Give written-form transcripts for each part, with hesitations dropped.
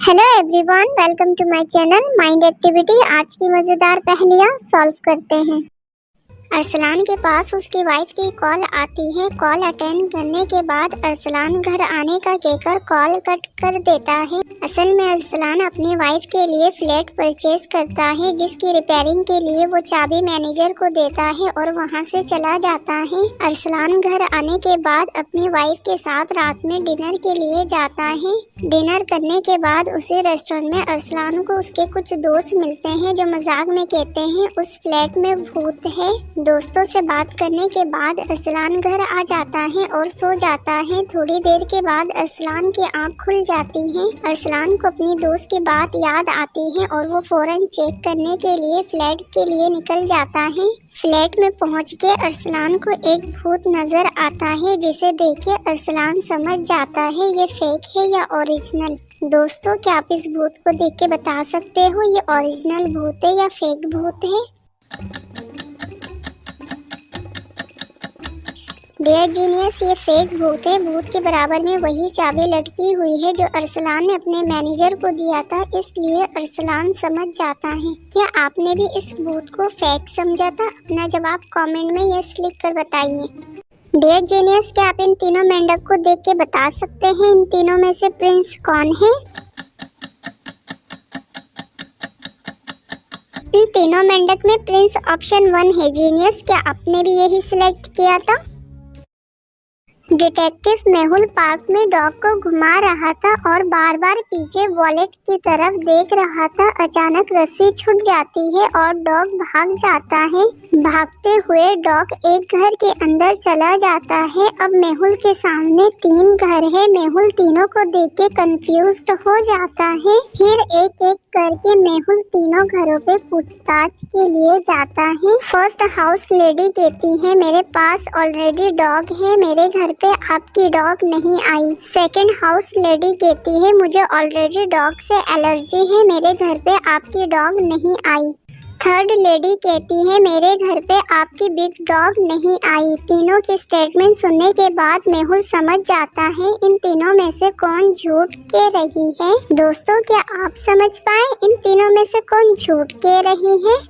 Hello everyone, welcome to my channel mind activity. आज की मज़ेदार पहेलियाँ सॉल्व करते हैं। अरसलान के पास उसकी वाइफ की कॉल आती है। कॉल अटेंड करने के बाद अरसलान घर आने का कहकर कॉल कट कर देता है। असल में अरसलान अपनी वाइफ के लिए फ्लैट परचेज करता है, जिसकी रिपेयरिंग के लिए वो चाबी मैनेजर को देता है और वहाँ से चला जाता है। अरसलान घर आने के बाद अपनी वाइफ के साथ रात में डिनर के लिए जाता है। डिनर करने के बाद उसी रेस्टोरेंट में अरसलान को उसके कुछ दोस्त मिलते हैं, जो मजाक में कहते हैं उस फ्लैट में भूत है। दोस्तों से बात करने के बाद अरसलान घर आ जाता है और सो जाता है। थोड़ी देर के बाद अरसलान की आंख खुल जाती है। अरसलान को अपनी दोस्त की बात याद आती है और वो फौरन चेक करने के लिए फ्लैट के लिए निकल जाता है। फ्लैट में पहुंच के अरसलान को एक भूत नजर आता है, जिसे देख के अरसलान समझ जाता है ये फेक है या ओरिजिनल। दोस्तों, क्या आप इस भूत को देख के बता सकते हो ये ओरिजिनल भूत है या फेक भूत है? डियर जीनियस, ये फेक भूत है। भूत के बराबर में वही चाबी लटकी हुई है जो अरसलान ने अपने मैनेजर को दिया था, इसलिए अरसलान समझ जाता है। क्या आपने भी इस भूत को फेक समझा था? अपना जवाब कमेंट में यस लिख कर बताइए। डियर जीनियस, क्या आप इन तीनों मेंढक को देख के बता सकते हैं इन तीनों में से प्रिंस कौन है? इन तीनों मेंढक में प्रिंस ऑप्शन 1 है। जीनियस, क्या आपने भी यही सिलेक्ट किया था? डिटेक्टिव मेहुल पार्क में डॉग को घुमा रहा था और बार बार पीछे वॉलेट की तरफ देख रहा था। अचानक रस्सी छूट जाती है और डॉग भाग जाता है। भागते हुए डॉग एक घर के अंदर चला जाता है। अब मेहुल के सामने 3 घर है। मेहुल तीनों को देख के कंफ्यूज्ड हो जाता है। फिर एक एक करके मेहुल तीनों घरों पे पूछताछ के लिए जाता है। फर्स्ट हाउस लेडी कहती है, मेरे पास ऑलरेडी डॉग है, मेरे घर पे आपकी डॉग नहीं आई। सेकंड हाउस लेडी कहती है, मुझे ऑलरेडी डॉग से एलर्जी है, मेरे घर पे आपकी डॉग नहीं आई। थर्ड लेडी कहती है, मेरे घर पे आपकी बिग डॉग नहीं आई। तीनों की स्टेटमेंट सुनने के बाद मेहुल समझ जाता है इन तीनों में से कौन झूठ कह रही है। दोस्तों, क्या आप समझ पाए इन तीनों में से कौन झूठ कह रही है?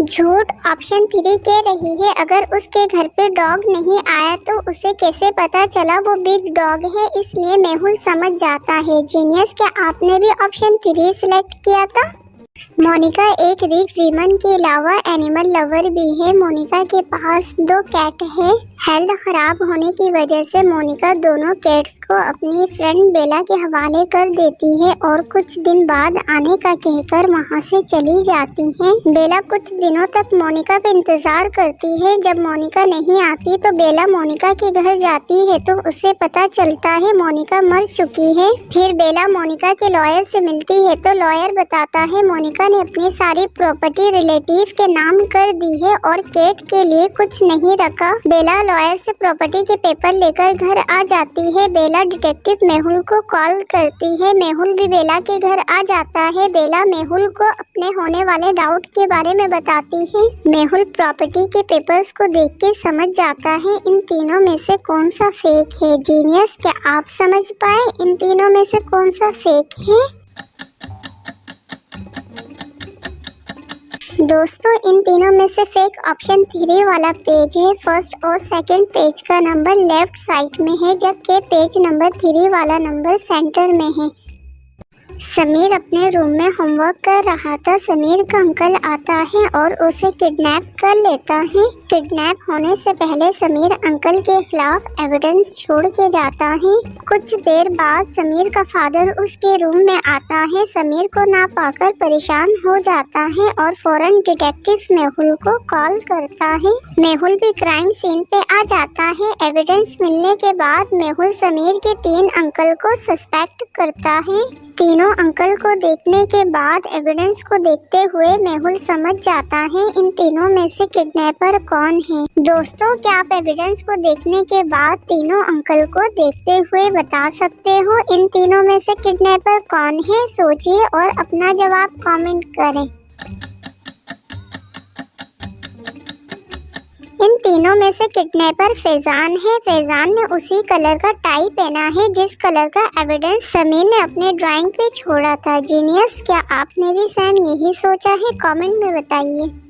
झूठ ऑप्शन 3 कह रही है। अगर उसके घर पे डॉग नहीं आया तो उसे कैसे पता चला वो बिग डॉग है, इसलिए मेहुल समझ जाता है। जीनियस, क्या आपने भी ऑप्शन 3 सिलेक्ट किया था? मोनिका एक रिच वीमन के अलावा एनिमल लवर भी है। मोनिका के पास 2 कैट है। हेल्थ खराब होने की वजह से मोनिका दोनों कैट्स को अपनी फ्रेंड बेला के हवाले कर देती है और कुछ दिन बाद आने का कहकर वहां से चली जाती है। बेला कुछ दिनों तक मोनिका का इंतजार करती है। जब मोनिका नहीं आती तो बेला मोनिका के घर जाती है तो उसे पता चलता है मोनिका मर चुकी है। फिर बेला मोनिका के लॉयर से मिलती है तो लॉयर बताता है मोनिका ने अपनी सारी प्रॉपर्टी रिलेटिव के नाम कर दी है और कैट के लिए कुछ नहीं रखा। बेला लॉयर से प्रॉपर्टी के पेपर लेकर घर आ जाती है। बेला डिटेक्टिव मेहुल को कॉल करती है। मेहुल भी बेला के घर आ जाता है। बेला मेहुल को अपने होने वाले डाउट के बारे में बताती है। मेहुल प्रॉपर्टी के पेपर्स को देख के समझ जाता है इन तीनों में से कौन सा फेक है। जीनियस, क्या आप समझ पाए इन तीनों में से कौन सा फेक है? दोस्तों, इन तीनों में से फेक ऑप्शन 3 वाला पेज है। फर्स्ट और सेकंड पेज का नंबर लेफ्ट साइड में है, जबकि पेज नंबर 3 वाला नंबर सेंटर में है। समीर अपने रूम में होमवर्क कर रहा था। समीर का अंकल आता है और उसे किडनैप कर लेता है। किडनैप होने से पहले समीर अंकल के खिलाफ एविडेंस छोड़ के जाता है। कुछ देर बाद समीर का फादर उसके रूम में आता है। समीर को ना पाकर परेशान हो जाता है और फौरन डिटेक्टिव मेहुल को कॉल करता है। मेहुल भी क्राइम सीन पे आ जाता है। एविडेंस मिलने के बाद मेहुल समीर के 3 अंकल को सस्पेक्ट करता है। तीनों अंकल को देखने के बाद एविडेंस को देखते हुए मेहुल समझ जाता है इन तीनों में से किडनैपर कौन है। दोस्तों, क्या आप एविडेंस को देखने के बाद तीनों अंकल को देखते हुए बता सकते हो इन तीनों में से किडनैपर कौन है? सोचिए और अपना जवाब कमेंट करें। इन तीनों में से किडनैपर फैजान है। फैजान ने उसी कलर का टाई पहना है जिस कलर का एविडेंस समीर ने अपने ड्राइंग पे छोड़ा था। जीनियस, क्या आपने भी सेम यही सोचा है? कमेंट में बताइए।